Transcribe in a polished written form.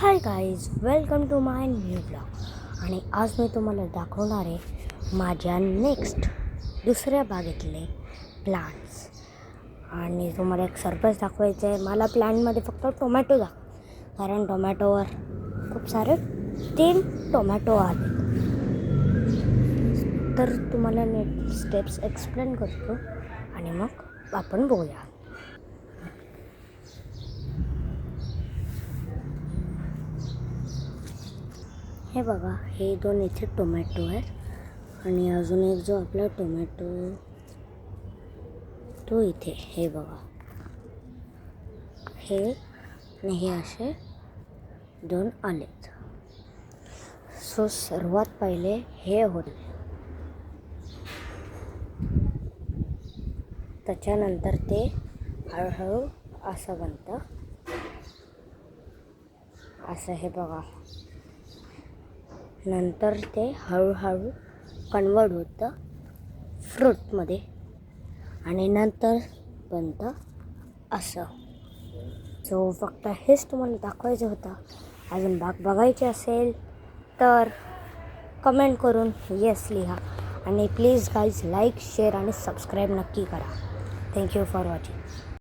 High guys, welcome to my new blog. आणि आज मी तुम्हाला दाखवणार आहे माझ्या दुसऱ्या बागेतले प्लांट्स. आणि तुम्हाला एक सरप्राईज दाखवायचं आहे. मला प्लांटमध्ये फक्त टोमॅटो कारण टोमॅटोवर खूप सारे 3 टोमॅटो आले. तर तुम्हाला स्टेप्स एक्सप्लेन करतो आणि मग आपण बघूया. हे बघा, हे 2 इथे टोमॅटो आहेत आणि अजून एक जो आपला टोमॅटो तो इथे. हे बघा, हे आणि हे असे 2 आलेत. सो सर्वात पहिले हे होते, त्याच्यानंतर ते हळूहळू असं बनतं. असं हे बघा, नंतर ते हळूहळू कन्वर्ट होतं फ्रूटमध्ये आणि नंतर बनतं असं. सो फक्त हेच तुम्हाला दाखवायचं होतं. अजून बाग बघायची असेल तर कमेंट करून येस लिहा. आणि प्लीज गाईज, लाईक, शेअर आणि सबस्क्राईब नक्की करा. Thank you for watching.